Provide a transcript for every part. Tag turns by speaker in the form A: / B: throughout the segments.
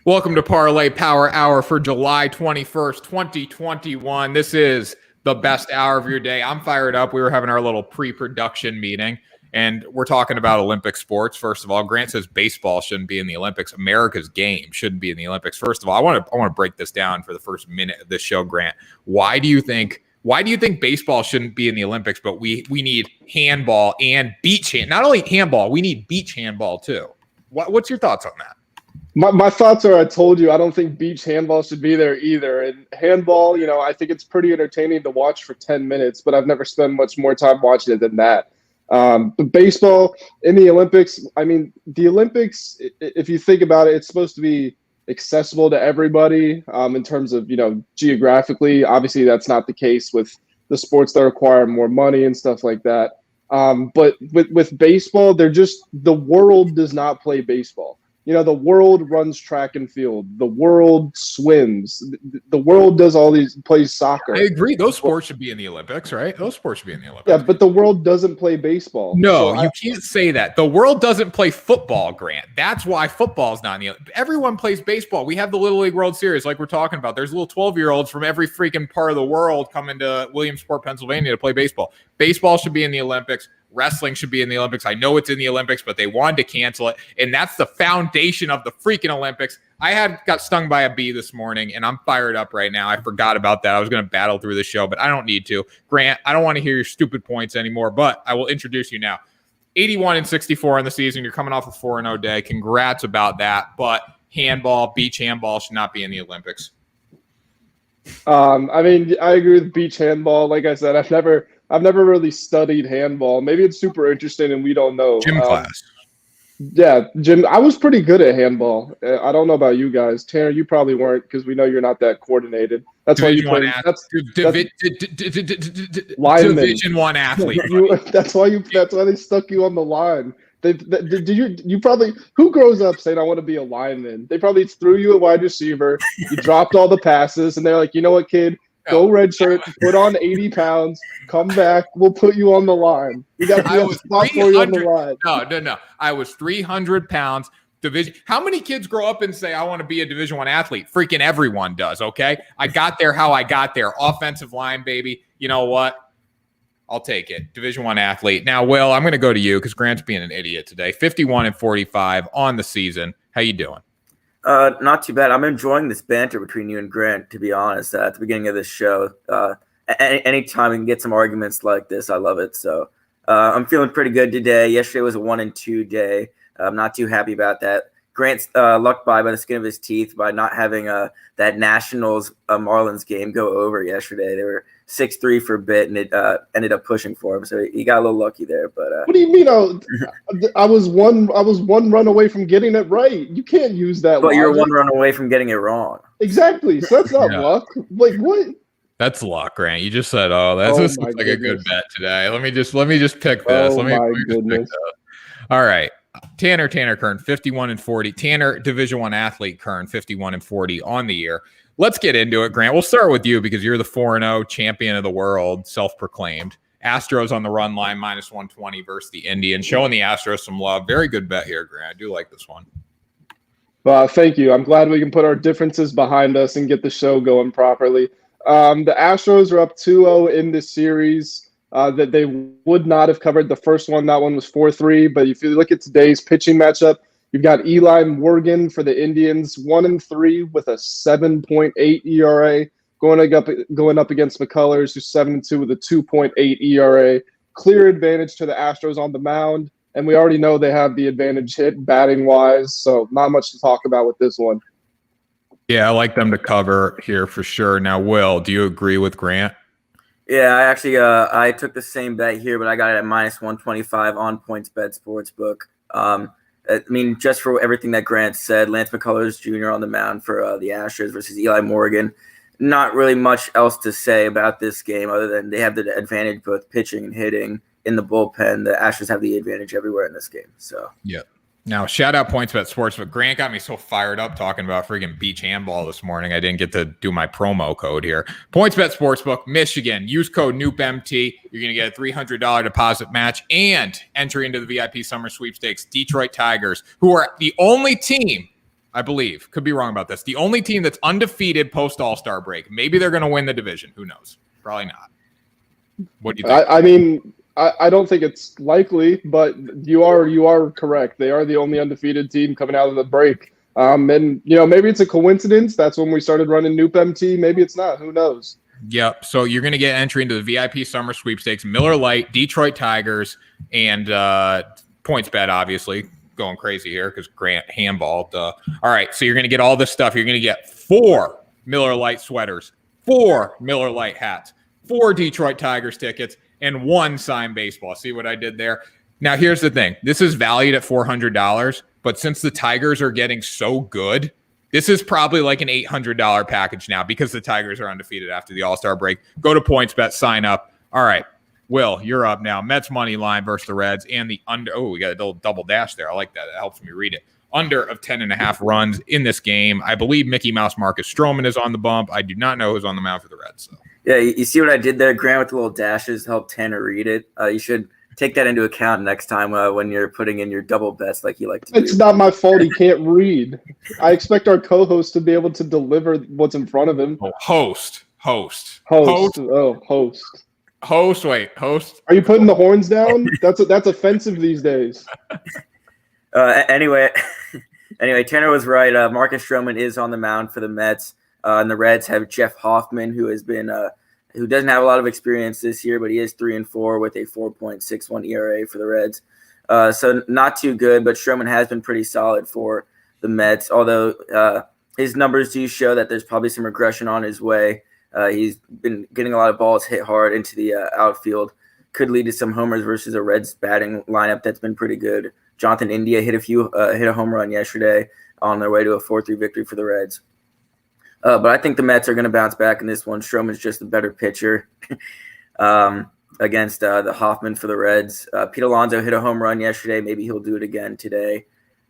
A: Welcome to Parlay Power Hour for July 21st, 2021. This is the best hour of your day. I'm fired up. We were having our little pre-production meeting, and we're talking about Olympic sports. First of all, Grant says baseball shouldn't be in the Olympics. America's game shouldn't be in the Olympics. First of all, I want to break this down for the first minute of this show, Grant. Why do you think baseball shouldn't be in the Olympics, but we need handball and beach hand? Not only handball, we need beach handball too. What's your thoughts on that?
B: My thoughts are, I told you, I don't think beach handball should be there either. And handball, I think it's pretty entertaining to watch for 10 minutes, but I've never spent much more time watching it than that. But baseball in the Olympics, the Olympics, if you think about it, it's supposed to be accessible to everybody in terms of, geographically. Obviously, that's not the case with the sports that require more money and stuff like that. But with baseball, the world does not play baseball. The world runs track and field. The world swims. The world does plays soccer.
A: I agree. Those sports should be in the Olympics, right? Those sports should be in the Olympics.
B: Yeah, but the world doesn't play baseball.
A: No, you can't say that. The world doesn't play football, Grant. That's why football's not in the Olympics. Everyone plays baseball. We have the Little League World Series like we're talking about. There's little 12-year-olds from every freaking part of the world coming to Williamsport, Pennsylvania to play baseball. Baseball should be in the Olympics. Wrestling should be in the Olympics. I know it's in the Olympics, but they wanted to cancel it. And that's the foundation of the freaking Olympics. I got stung by a bee this morning, and I'm fired up right now. I forgot about that. I was going to battle through the show, but I don't need to. Grant, I don't want to hear your stupid points anymore, but I will introduce you now. 81-64 in the season. You're coming off a 4-0 day. Congrats about that. But handball, beach handball should not be in the Olympics.
B: I agree with beach handball. Like I said, I've never really studied handball. Maybe it's super interesting and we don't know.
A: Gym class.
B: Yeah, Jim, I was pretty good at handball. I don't know about you guys. Tanner, you probably weren't because we know you're not that coordinated. That's why you play.
A: Division one athlete.
B: That's why they stuck you on the line. You probably, who grows up saying I want to be a lineman? They probably threw you a wide receiver. You dropped all the passes, and they're like, you know what, kid? Go redshirt, put on 80 pounds, come back, we'll put you on the line. We got a spot for you on the line.
A: No. I was 300 pounds. Division. How many kids grow up and say, I want to be a Division I athlete? Freaking everyone does, okay? I got there how I got there. Offensive line, baby. You know what? I'll take it. Division I athlete. Now, Will, I'm going to go to you because Grant's being an idiot today. 51-45 on the season. How you doing?
C: Not too bad. I'm enjoying this banter between you and Grant, to be honest, at the beginning of this show. Anytime we can get some arguments like this, I love it. So I'm feeling pretty good today. Yesterday was a 1-2 day. I'm not too happy about that. Grant's lucked by the skin of his teeth by not having that Nationals Marlins game go over yesterday. They were 6-3 for a bit, and it ended up pushing for him. So he got a little lucky there. But
B: what do you mean? I was one run away from getting it right. You can't use that.
C: But you're one run away from getting it wrong.
B: Exactly. So that's not luck. Like what?
A: That's luck, Grant. You just said, this looks like a good bet today. Let me just pick this. Let me just pick this. All right. Tanner Kern, 51-40. Tanner, Division I athlete Kern, 51-40 on the year. Let's get into it, Grant. We'll start with you because you're the 4-0 champion of the world, self-proclaimed. Astros on the run line, -120 versus the Indians. Showing the Astros some love. Very good bet here, Grant. I do like this one.
B: Thank you. I'm glad we can put our differences behind us and get the show going properly. The Astros are up 2-0 in this series. That they would not have covered the first one. That one was 4-3. But if you look at today's pitching matchup, you've got Eli Morgan for the Indians, 1-3 with a 7.8 ERA, going up against McCullers, who's 7-2 with a 2.8 ERA. Clear advantage to the Astros on the mound, and we already know they have the advantage hit batting wise. So not much to talk about with this one.
A: Yeah, I like them to cover here for sure. Now, Will, do you agree with Grant?
C: Yeah, I actually I took the same bet here, but I got it at -125 on PointsBet Sportsbook. Just for everything that Grant said, Lance McCullers Jr. on the mound for the Astros versus Eli Morgan. Not really much else to say about this game other than they have the advantage both pitching and hitting in the bullpen. The Astros have the advantage everywhere in this game. So
A: yeah. Now, shout out PointsBet Sportsbook. Grant got me so fired up talking about freaking beach handball this morning. I didn't get to do my promo code here. PointsBet Sportsbook, Michigan. Use code KNUPMT. You're going to get a $300 deposit match and entry into the VIP Summer Sweepstakes. Detroit Tigers, who are the only team I believe. Could be wrong about this. The only team that's undefeated post All-Star break. Maybe they're going to win the division. Who knows? Probably not. What do you think?
B: I mean, I don't think it's likely, but you are correct. They are the only undefeated team coming out of the break. And maybe it's a coincidence. That's when we started running KNUPMT. Maybe it's not. Who knows?
A: Yep. So you're going to get entry into the VIP Summer Sweepstakes. Miller Lite, Detroit Tigers, and PointsBet, obviously. Going crazy here because Grant handballed. All right. So you're going to get all this stuff. You're going to get 4 Miller Lite sweaters, 4 Miller Lite hats, 4 Detroit Tigers tickets, and 1 signed baseball. See what I did there? Now, here's the thing. This is valued at $400, but since the Tigers are getting so good, this is probably like an $800 package now because the Tigers are undefeated after the All-Star break. Go to PointsBet, sign up. All right. Will, you're up now. Mets money line versus the Reds and the under. Oh, we got a little double dash there. I like that. That helps me read it. Under of 10.5 runs in this game. I believe Mickey Mouse Marcus Stroman is on the bump. I do not know who's on the mound for the Reds. So.
C: Yeah, you see what I did there, Grant, with the little dashes to help Tanner read it. You should take that into account next time when you're putting in your double bets like you like to do.
B: It's not my fault he can't read. I expect our co-host to be able to deliver what's in front of him.
A: Oh, host.
B: Oh, host.
A: Host.
B: Are you putting the horns down? That's offensive these days.
C: Anyway, Tanner was right. Marcus Stroman is on the mound for the Mets, and the Reds have Jeff Hoffman, who has been who doesn't have a lot of experience this year, but he is 3-4 with a 4.61 ERA for the Reds. So not too good, but Stroman has been pretty solid for the Mets. Although his numbers do show that there's probably some regression on his way. He's been getting a lot of balls hit hard into the outfield. Could lead to some homers versus a Reds batting lineup that's been pretty good. Jonathan India hit a home run yesterday on their way to a 4-3 victory for the Reds. But I think the Mets are going to bounce back in this one. Stroman's just a better pitcher against the Hoffman for the Reds. Pete Alonso hit a home run yesterday. Maybe he'll do it again today.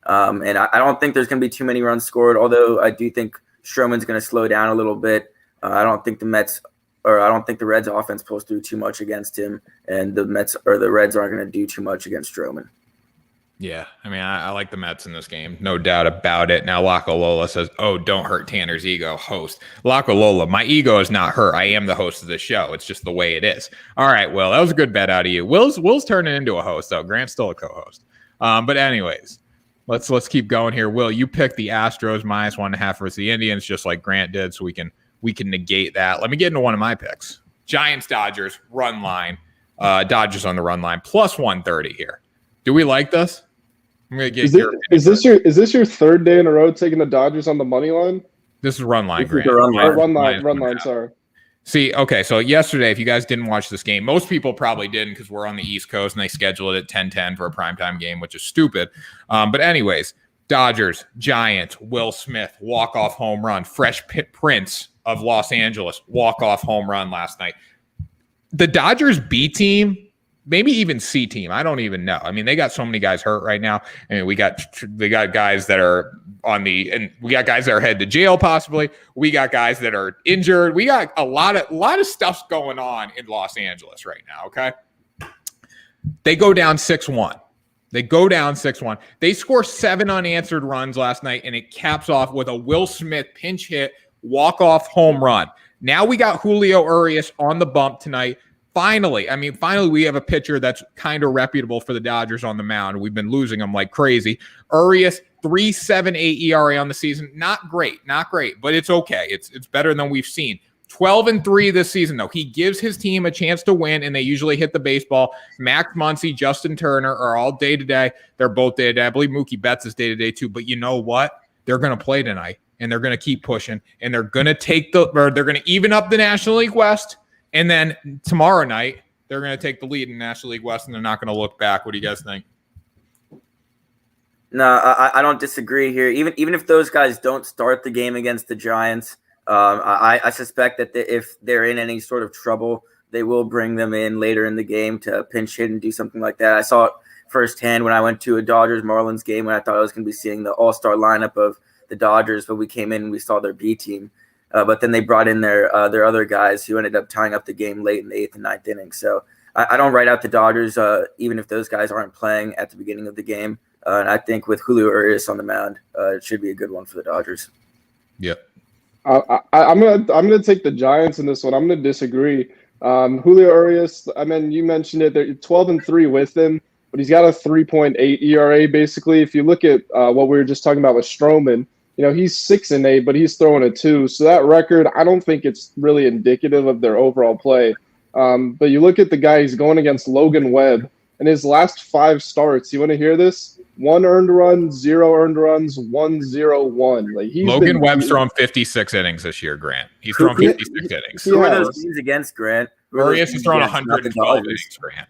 C: And I don't think there's going to be too many runs scored, although I do think Stroman's going to slow down a little bit. I don't think the Reds offense pulls through too much against him, and the Reds aren't going to do too much against Stroman.
A: Yeah, I mean, I like the Mets in this game, no doubt about it. Now, Lola says, "Oh, don't hurt Tanner's ego, host." Lola, my ego is not hurt. I am the host of the show. It's just the way it is. All right, Will, that was a good bet out of you. Will's turning into a host, though. Grant's still a co-host. But anyways, let's keep going here. Will, you picked the Astros -1.5 versus the Indians, just like Grant did, so we can negate that. Let me get into one of my picks. Giants, Dodgers, run line. Dodgers on the run line, +130 here. Do we like this? I'm gonna get
B: is this your third day in a row taking the Dodgers on the money line?
A: This is run line, Grant.
B: Run line. Sorry.
A: See, okay, so yesterday, if you guys didn't watch this game, most people probably didn't because we're on the East Coast and they scheduled it at 10:10 for a primetime game, which is stupid. But anyways, Dodgers, Giants, Will Smith, walk-off home run, Fresh Prince of Los Angeles, walk-off home run last night. The Dodgers B team, maybe even C team, I don't even know. I mean, they got so many guys hurt right now. I mean, they got guys that are and we got guys that are headed to jail possibly. We got guys that are injured. We got a lot of stuff's going on in Los Angeles right now, okay? They go down 6-1. They score 7 unanswered runs last night, and it caps off with a Will Smith pinch hit, walk-off home run. Now we got Julio Urias on the bump tonight. Finally, we have a pitcher that's kind of reputable for the Dodgers on the mound. We've been losing them like crazy. Urias, 3.78 ERA on the season. Not great, but it's okay. It's better than we've seen. 12-3 this season, though. He gives his team a chance to win, and they usually hit the baseball. Max Muncy, Justin Turner are all day-to-day. They're both day-to-day. I believe Mookie Betts is day-to-day, too. But you know what? They're going to play tonight, and they're going to keep pushing, and they're going to even up the National League West. And then tomorrow night, they're going to take the lead in the National League West, and they're not going to look back. What do you guys think?
C: No, I don't disagree here. Even if those guys don't start the game against the Giants, I suspect that if they're in any sort of trouble, they will bring them in later in the game to pinch hit and do something like that. I saw it firsthand when I went to a Dodgers-Marlins game when I thought I was going to be seeing the all-star lineup of the Dodgers, but we came in and we saw their B team. But then they brought in their other guys who ended up tying up the game late in the 8th and 9th inning. So I don't write out the Dodgers, even if those guys aren't playing at the beginning of the game. And I think with Julio Urias on the mound, it should be a good one for the Dodgers.
A: Yep.
B: I'm gonna take the Giants in this one. I'm gonna disagree. Julio Urias, I mean, you mentioned it. They're 12-3 with him, but he's got a 3.8 ERA. Basically, if you look at what we were just talking about with Stroman, he's 6-8, but he's throwing a 2. So that record, I don't think it's really indicative of their overall play. But you look at the guy he's going against, Logan Webb, and his last 5 starts. You want to hear this? 1 earned run, 0 earned runs, 1-0-1. Like
A: Logan Webb's thrown 56 innings this year, Grant. He's thrown 56 innings.
C: Who are those teams against, Grant?
A: Urias has thrown 112 innings, Grant.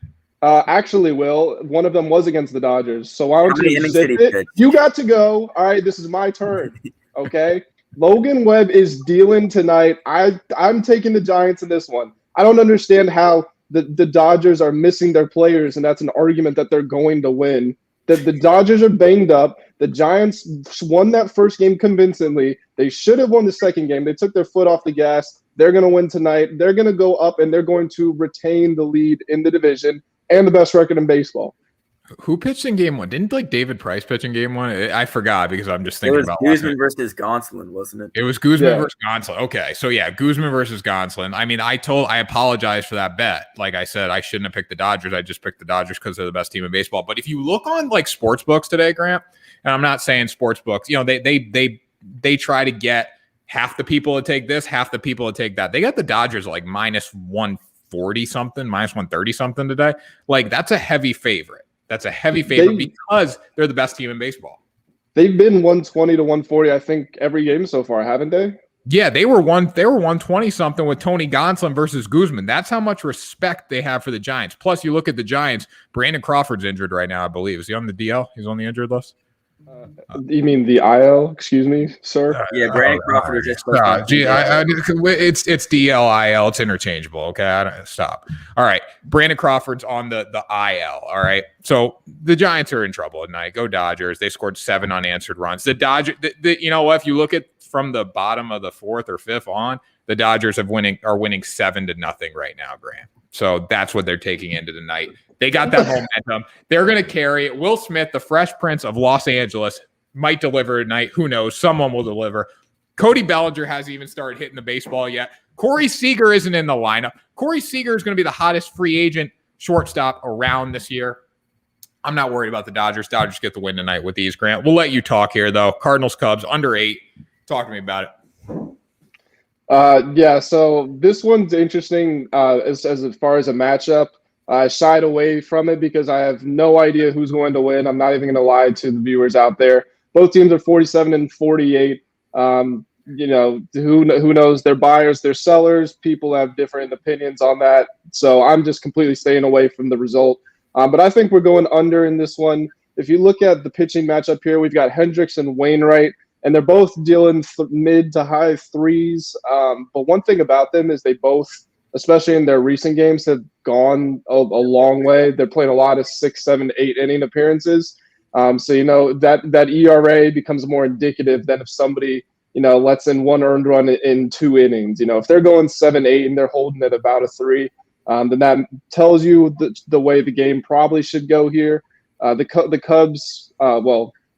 B: Actually, Will, one of them was against the Dodgers. So why don't you zip it?
C: Pitched?
B: You got to go. All right, this is my turn. Okay. Logan Webb is dealing tonight. I'm taking the Giants in this one. I don't understand how the Dodgers are missing their players, and that's an argument that they're going to win. The Dodgers are banged up. The Giants won that first game convincingly. They should have won the second game. They took their foot off the gas. They're going to win tonight. They're going to go up, and they're going to retain the lead in the division and the best record in baseball.
A: Who pitched in game 1? Didn't David Price pitch in game 1? I forgot because I'm just thinking about
C: Guzman versus Gonsolin, wasn't it?
A: It was Guzman versus Gonsolin. Okay, so yeah, Guzman versus Gonsolin. I mean, I apologize for that bet. Like I said, I shouldn't have picked the Dodgers. I just picked the Dodgers because they're the best team in baseball. But if you look on like sports books today, Grant, and I'm not saying sports books, they try to get half the people to take this, half the people to take that. They got the Dodgers like minus 140 something, minus 130 something today. Like that's a heavy favorite. That's a heavy favorite because they're the best team in baseball.
B: They've been 120 to 140, I think, every game so far, haven't they?
A: Yeah, they were 120 something with Tony Gonsolin versus Guzman. That's how much respect they have for the Giants. Plus, you look at the Giants. Brandon Crawford's injured right now, I believe. Is he on the DL? He's on the injured list.
B: You mean the IL? Excuse me, sir.
C: Yeah, Brandon Crawford is just.
A: It's DL, IL. It's interchangeable. Okay, stop. All right, Brandon Crawford's on the IL. All right, so the Giants are in trouble tonight. Go Dodgers! They scored 7 unanswered runs. The Dodgers. You know what? If you look at from the bottom of the 4th or 5th on, the Dodgers are winning 7-0 right now, Grant. So that's what they're taking into the night. They got that momentum. They're going to carry it. Will Smith, the Fresh Prince of Los Angeles, might deliver tonight. Who knows? Someone will deliver. Cody Bellinger hasn't even started hitting the baseball yet. Corey Seager isn't in the lineup. Corey Seager is going to be the hottest free agent shortstop around this year. I'm not worried about the Dodgers. Dodgers get the win tonight with these, Grant. We'll let you talk here, though. Cardinals, Cubs, under 8. Talk to me about it.
B: Yeah, so this one's interesting as far as a matchup. I shied away from it because I have no idea who's going to win. I'm not even going to lie to the viewers out there. Both teams are 47-48. Who knows? They're buyers, they're sellers. People have different opinions on that. So I'm just completely staying away from the result. But I think we're going under in this one. If you look at the pitching matchup here, we've got Hendricks and Wainwright, and they're both dealing mid to high 3s. But one thing about them is they both, especially in their recent games, have gone a long way. They're playing a lot of 6, 7, 8 inning appearances. So, that ERA becomes more indicative than if somebody, lets in 1 earned run in 2 innings. If they're going 7, 8 and they're holding at about a 3, then that tells you the way the game probably should go here. The Cubs,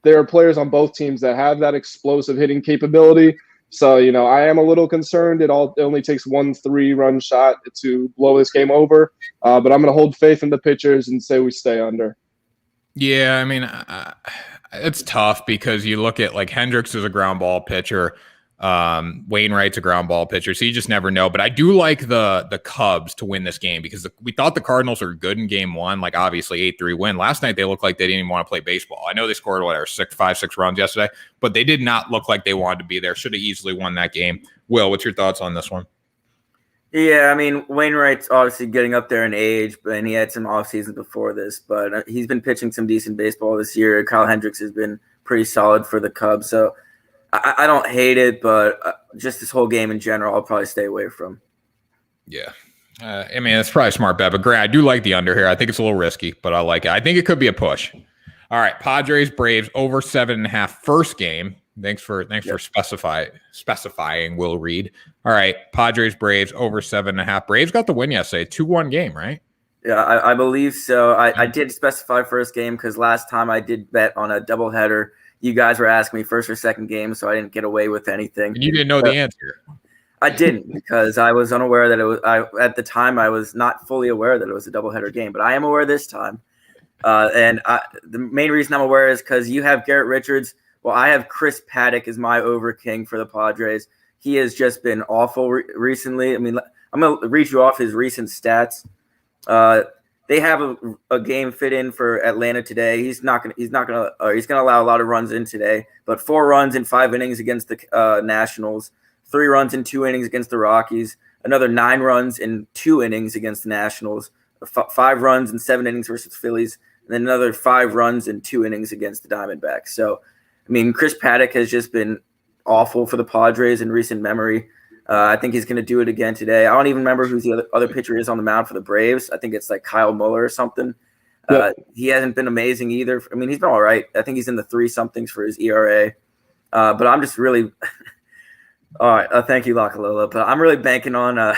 B: there are players on both teams that have that explosive hitting capability. So, I am a little concerned. It only takes 1 3-run shot to blow this game over. But I'm going to hold faith in the pitchers and say we stay under.
A: Yeah, I mean, it's tough because you look at like Hendricks is a ground ball pitcher. Wainwright's a ground ball pitcher, so you just never know. But I do like the Cubs to win this game because we thought the Cardinals were good in game 1, like obviously 8-3 win. Last night they looked like they didn't even want to play baseball. I know they scored 5-6 runs yesterday, but they did not look like they wanted to be there. Should have easily won that game. Will, what's your thoughts on this one?
C: Yeah, I mean, Wainwright's obviously getting up there in age, and he had some off seasons before this, but he's been pitching some decent baseball this year. Kyle Hendricks has been pretty solid for the Cubs, so I don't hate it, but just this whole game in general, I'll probably stay away from.
A: Yeah. I mean, it's probably a smart bet, but Grant, I do like the under here. I think it's a little risky, but I like it. I think it could be a push. All right. Padres, Braves, over 7.5 first game. Thanks for specifying, Will Reed. All right. Padres, Braves, over 7.5. Braves got the win yesterday. 2-1 game, right?
C: Yeah, I believe so. I did specify first game because last time I did bet on a doubleheader. You guys were asking me first or second game, so I didn't get away with anything.
A: And you didn't know the answer.
C: I didn't because I was unaware that it was. At the time, I was not fully aware that it was a doubleheader game, but I am aware this time. The main reason I'm aware is because you have Garrett Richards. Well, I have Chris Paddock as my over king for the Padres. He has just been awful recently. I mean, I'm going to read you off his recent stats. They have a game fit in for Atlanta today. He's going to allow a lot of runs in today, but 4 runs in 5 innings against the Nationals, 3 runs in 2 innings against the Rockies, another 9 runs in 2 innings against the Nationals, 5 runs in 7 innings versus Phillies, and then another 5 runs in 2 innings against the Diamondbacks. So, I mean, Chris Paddock has just been awful for the Padres in recent memory. I think he's going to do it again today. I don't even remember who the other pitcher is on the mound for the Braves. I think it's like Kyle Muller or something. He hasn't been amazing either. I mean, he's been all right. I think he's in the 3-somethings for his ERA. But I'm just really – all right. Thank you, Lakalola. But I'm really banking on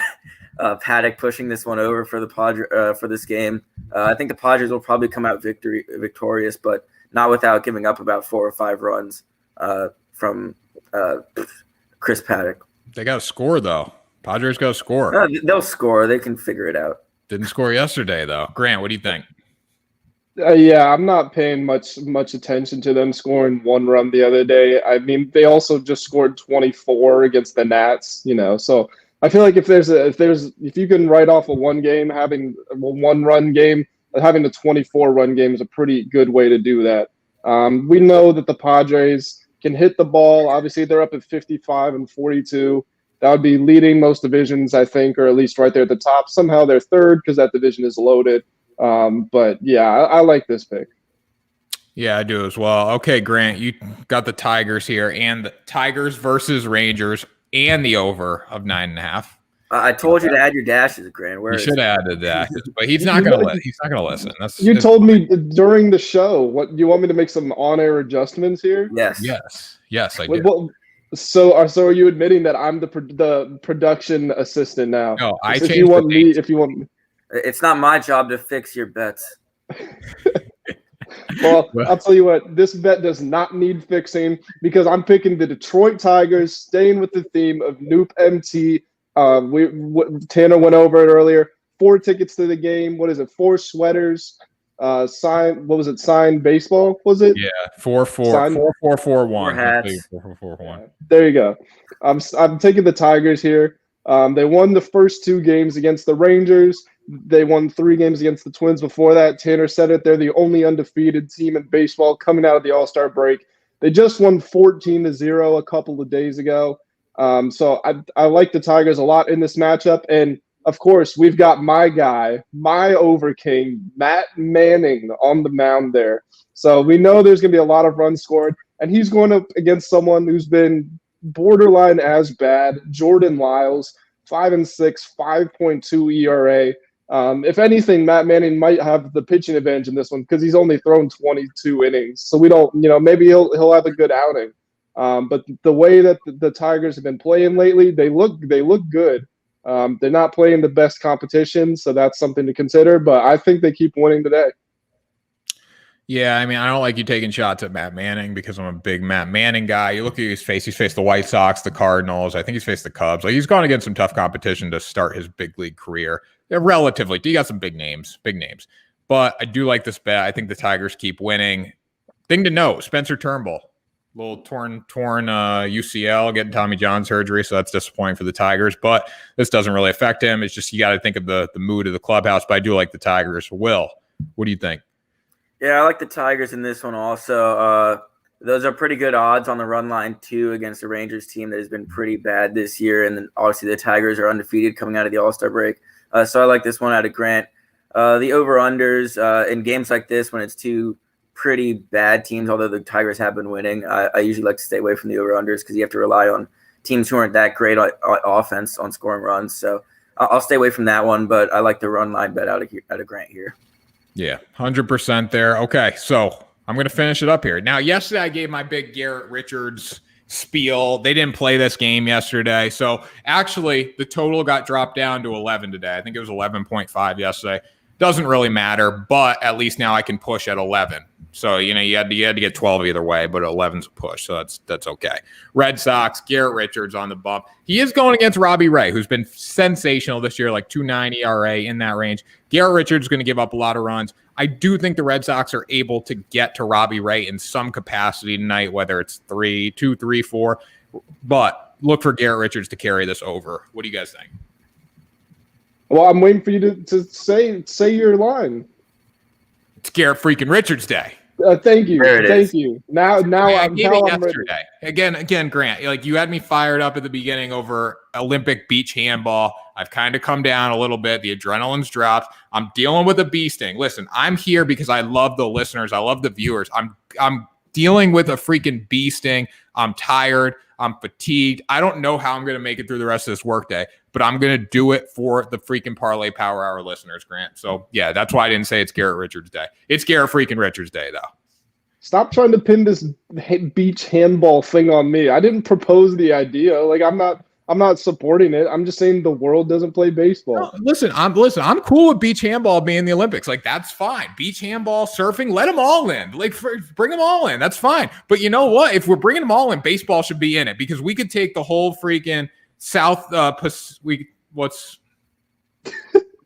C: Paddock pushing this one over for the for this game. I think the Padres will probably come out victorious, but not without giving up about 4 or 5 runs from Chris Paddock.
A: They got to score, though. Padres got to score.
C: They'll score. They can figure it out.
A: Didn't score yesterday, though. Grant, what do you think?
B: Yeah, I'm not paying much attention to them scoring 1 run the other day. I mean, they also just scored 24 against the Nats, so I feel like if you can write off a 1 game, having a 1-run game, having a 24-run game is a pretty good way to do that. We know that the Padres can hit the ball. Obviously, they're up at 55 and 42. That would be leading most divisions, I think, or at least right there at the top. Somehow they're third because that division is loaded. But yeah, I like this pick.
A: Yeah, I do as well. Okay, Grant, you got the Tigers here, and the Tigers versus Rangers, and the over of 9.5.
C: I told you to add your dashes, Grant.
A: You should have added that, but he's not going to listen.
B: You told me during the show. What, you want me to make some on-air adjustments here?
A: Yes, I do.
B: Well, so are you admitting that I'm the production assistant now?
A: No, I
B: changed. If you want,
C: it's not my job to fix your bets.
B: Well, I'll tell you what. This bet does not need fixing because I'm picking the Detroit Tigers, staying with the theme of KNUPMT. Tanner went over it earlier. 4 tickets to the game. What is it? 4 sweaters. Signed. What was it? Signed baseball. Was it?
A: Yeah. 4-4-4-4-1.
C: Hats.
A: 4-4-4-1.
B: There you go. I'm taking the Tigers here. They won the first 2 games against the Rangers. They won 3 games against the Twins before that. Tanner said it. They're the only undefeated team in baseball coming out of the All-Star break. They just won 14-0 a couple of days ago. So I like the Tigers a lot in this matchup. And, of course, we've got my guy, my over king, Matt Manning on the mound there. So we know there's going to be a lot of runs scored. And he's going up against someone who's been borderline as bad, Jordan Lyles, 5-6, 5.2 ERA. If anything, Matt Manning might have the pitching advantage in this one because he's only thrown 22 innings. So we don't, maybe he'll have a good outing. But the way that the Tigers have been playing lately, they look good. They're not playing the best competition, so that's something to consider. But I think they keep winning today.
A: Yeah, I mean, I don't like you taking shots at Matt Manning because I'm a big Matt Manning guy. You look at his face; he's faced the White Sox, the Cardinals. I think he's faced the Cubs. Like, he's gone against some tough competition to start his big league career. Yeah, relatively, he got some big names. But I do like this bet. I think the Tigers keep winning. Thing to note: Spencer Turnbull, little torn UCL, getting Tommy John surgery, so that's disappointing for the Tigers. But this doesn't really affect him. It's just you got to think of the mood of the clubhouse. But I do like the Tigers. Will, what do you think?
C: Yeah, I like the Tigers in this one also. Those are pretty good odds on the run line, too, against the Rangers team that has been pretty bad this year. And then obviously the Tigers are undefeated coming out of the All-Star break. So I like this one out of Grant. The over-unders in games like this when it's 2 pretty bad teams, although the Tigers have been winning, I usually like to stay away from the over-unders because you have to rely on teams who aren't that great on offense on scoring runs. So I'll stay away from that one, but I like the run line bet out of Grant here.
A: Yeah, 100% there. Okay, so I'm going to finish it up here. Now, yesterday I gave my big Garrett Richards spiel. They didn't play this game yesterday. So actually, the total got dropped down to 11 today. I think it was 11.5 yesterday. Doesn't really matter, but at least now I can push at 11. So, you had to get 12 either way, but 11's a push, so that's okay. Red Sox, Garrett Richards on the bump. He is going against Robbie Ray, who's been sensational this year, like 2.9 ERA in that range. Garrett Richards is going to give up a lot of runs. I do think the Red Sox are able to get to Robbie Ray in some capacity tonight, whether it's 2, 3, 4. But look for Garrett Richards to carry this over. What do you guys think?
B: Well, I'm waiting for you to say your line.
A: It's Garrett freaking Richards Day.
B: Thank you.
C: There it
B: Thank
C: is.
B: you. Now I'm
A: yesterday. Again, Grant, like you had me fired up at the beginning over Olympic beach handball. I've kind of come down a little bit. The adrenaline's dropped. I'm dealing with a bee sting. Listen, I'm here because I love the listeners. I love the viewers. I'm dealing with a freaking bee sting. I'm tired. I'm fatigued. I don't know how I'm going to make it through the rest of this workday, but I'm going to do it for the freaking Parlay Power Hour listeners, Grant. So, yeah, that's why I didn't say it's Garrett Richards Day. It's Garrett freaking Richards Day, though.
B: Stop trying to pin this beach handball thing on me. I didn't propose the idea. Like, I'm not supporting it. I'm just saying the world doesn't play baseball.
A: No, listen, I'm cool with beach handball being in the Olympics. Like, that's fine. Beach handball, surfing, let them all in. Like, bring them all in. That's fine. But you know what? If we're bringing them all in, baseball should be in it because we could take the whole freaking South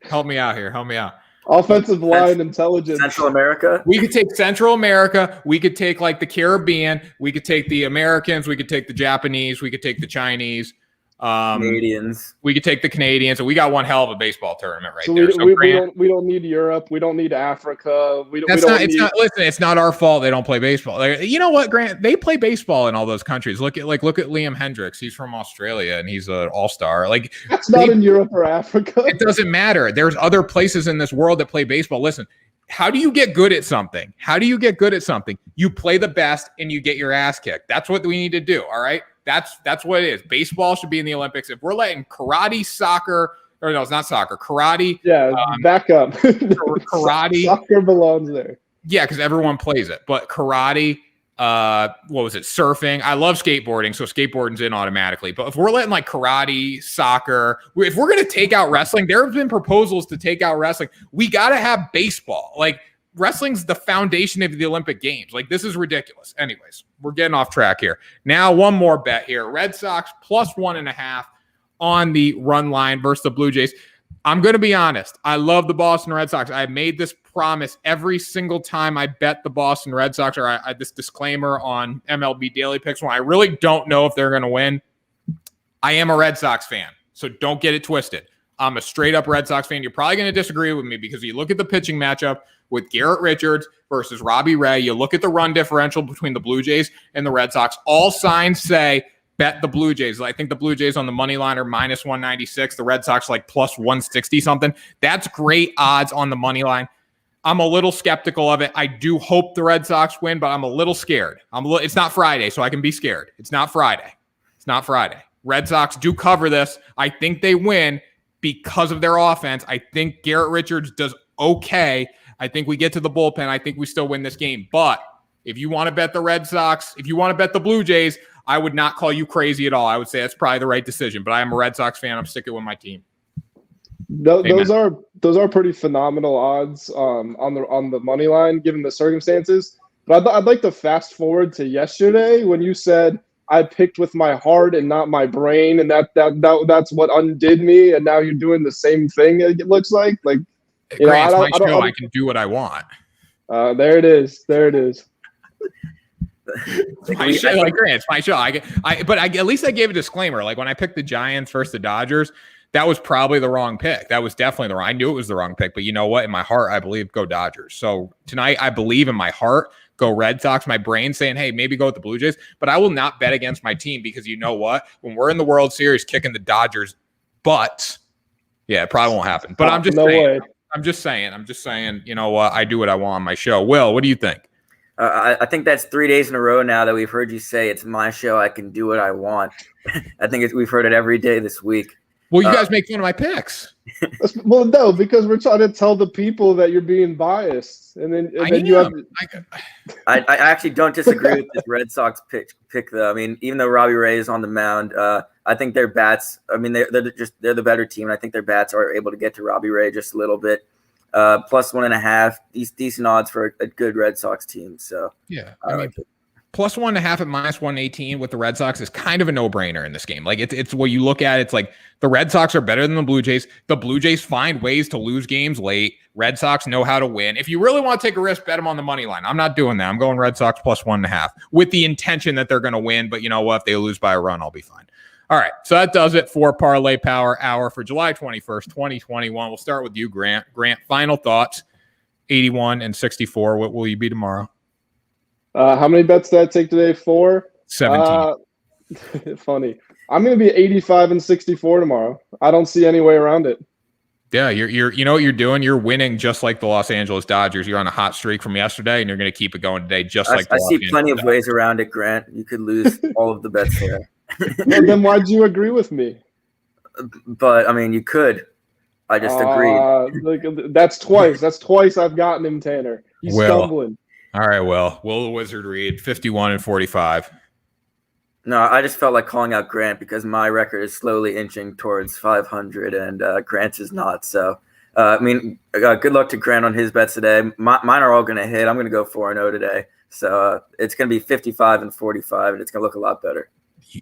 A: help me out here. Help me out.
B: Offensive line intelligence.
C: Central America.
A: We could take Central America. We could take like the Caribbean. We could take the Americans. We could take the Japanese. We could take the Chinese.
C: Canadians.
A: We could take the Canadians, and we got one hell of a baseball tournament right
B: So
A: there.
B: we don't need Europe. We don't need Africa.
A: It's not our fault they don't play baseball. Like, you know what, Grant? They play baseball in all those countries. Look at Liam Hendricks. He's from Australia and he's an all-star. Like
B: that's not in Europe or Africa.
A: It doesn't matter. There's other places in this world that play baseball. Listen, how do you get good at something? You play the best and you get your ass kicked. That's what we need to do. All right. That's what it is. Baseball should be in the Olympics. If we're letting karate, soccer, or no, it's not soccer, karate.
B: Yeah, back up.
A: Karate.
B: Soccer belongs there.
A: Yeah, because everyone plays it. But karate, surfing. I love skateboarding, so skateboarding's in automatically. But if we're letting like karate, soccer, if we're going to take out wrestling, there have been proposals to take out wrestling. We got to have baseball. Like, wrestling's the foundation of the Olympic Games. Like, this is ridiculous. Anyways, we're getting off track here. Now, one more bet here. Red Sox plus 1.5 on the run line versus the Blue Jays. I'm going to be honest. I love the Boston Red Sox. I made this promise every single time I bet the Boston Red Sox, or this disclaimer on MLB Daily Picks when I really don't know if they're going to win. I am a Red Sox fan, so don't get it twisted. I'm a straight-up Red Sox fan. You're probably going to disagree with me because you look at the pitching matchup with Garrett Richards versus Robbie Ray. You look at the run differential between the Blue Jays and the Red Sox. All signs say bet the Blue Jays. I think the Blue Jays on the money line are minus 196. The Red Sox like plus 160 something. That's great odds on the money line. I'm a little skeptical of it. I do hope the Red Sox win, but I'm a little scared. It's not Friday, so I can be scared. It's not Friday. Red Sox do cover this. I think they win because of their offense. I think Garrett Richards does okay. I think we get to the bullpen. I think we still win this game. But if you want to bet the Red Sox, if you want to bet the Blue Jays, I would not call you crazy at all. I would say that's probably the right decision. But I am a Red Sox fan. I'm sticking with my team.
B: Those are pretty phenomenal odds on the money line given the circumstances. But I'd like to fast forward to yesterday when you said I picked with my heart and not my brain, and that's what undid me. And now you're doing the same thing. It looks like
A: It's my show. I can do what I want.
B: There it is.
A: It's my show. Like, Grant, it's my show. But at least I gave a disclaimer. Like when I picked the Giants versus the Dodgers, that was probably the wrong pick. That was definitely the wrong. I knew it was the wrong pick. But you know what? In my heart, I believe go Dodgers. So tonight, I believe in my heart go Red Sox. My brain saying, hey, maybe go with the Blue Jays. But I will not bet against my team because you know what? When we're in the World Series kicking the Dodgers butts, yeah, it probably won't happen. But I'm just saying. I'm just saying, you know what? I do what I want on my show. Will, what do you think?
C: I think that's 3 days in a row now that we've heard you say it's my show. I can do what I want. I think we've heard it every day this week.
A: Well, you guys make fun of my picks.
B: Well, no, because we're trying to tell the people that you're being biased, and then you have.
C: I actually don't disagree with this Red Sox pick though. I mean, even though Robbie Ray is on the mound, I think their bats. I mean, they're the better team. And I think their bats are able to get to Robbie Ray just a little bit. plus 1.5. These decent odds for a good Red Sox team. So
A: yeah, I mean, plus 1.5 at minus 118 with the Red Sox is kind of a no-brainer in this game. Like it's what you look at. It's like the Red Sox are better than the Blue Jays. The Blue Jays find ways to lose games late. Red Sox know how to win. If you really want to take a risk, bet them on the money line. I'm not doing that. I'm going Red Sox plus 1.5 with the intention that they're going to win. But you know what? If they lose by a run, I'll be fine. All right. So that does it for Parlay Power Hour for July 21st, 2021. We'll start with you, Grant. Grant, final thoughts. 81 and 64. What will you be tomorrow?
B: How many bets did I take today? 4?
A: 17.
B: Funny. I'm going to be 85 and 64 tomorrow. I don't see any way around it.
A: Yeah, you're you know what you're doing? You're winning just like the Los Angeles Dodgers. You're on a hot streak from yesterday, and you're going to keep it going today just like the
C: I
A: Los
C: see
A: Angeles
C: plenty of
A: Dodgers.
C: ways around it, Grant. You could lose all of the bets there.
B: Well, then why'd you agree with me?
C: But, I mean, you could. I just agreed.
B: That's twice. That's twice I've gotten him, Tanner. He's stumbling.
A: All right, Will the Wizard read 51 and 45.
C: No, I just felt like calling out Grant because my record is slowly inching towards 500 and Grant's is not. So, good luck to Grant on his bets today. Mine are all going to hit. I'm going to go 4-0 today. So it's going to be 55 and 45, and it's going to look a lot better.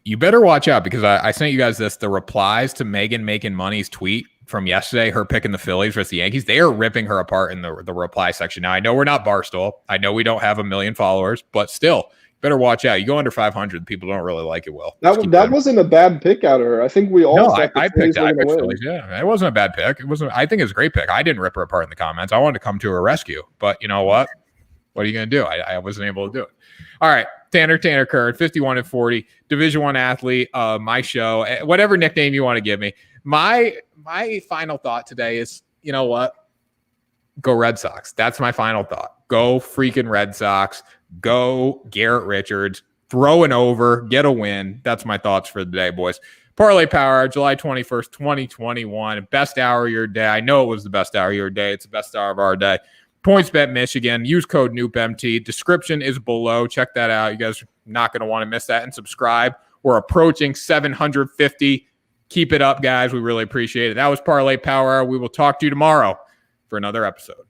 A: You better watch out because I sent you guys the replies to Megan making money's tweet from yesterday, her picking the Phillies versus the Yankees. They are ripping her apart in the reply section. Now, I know we're not Barstool. I know we don't have 1 million followers, but still, better watch out. You go under 500, people don't really like it, Will.
B: That wasn't a bad pick out of her. I think we all
A: I picked Phillies. Yeah, it wasn't a bad pick. I think it was a great pick. I didn't rip her apart in the comments. I wanted to come to her rescue, but you know what? What are you going to do? I wasn't able to do it. All right. Tanner Kern, 51 and 40, Division I athlete, my show, whatever nickname you want to give me. My final thought today is, you know what? Go Red Sox. That's my final thought. Go freaking Red Sox. Go Garrett Richards. Throw an over. Get a win. That's my thoughts for the day, boys. Parlay Power, July 21st, 2021. Best hour of your day. I know it was the best hour of your day. It's the best hour of our day. PointsBet Michigan. Use code KNUPMT. Description is below. Check that out. You guys are not going to want to miss that. And subscribe. We're approaching 750. Keep it up, guys. We really appreciate it. That was Parlay Power. We will talk to you tomorrow for another episode.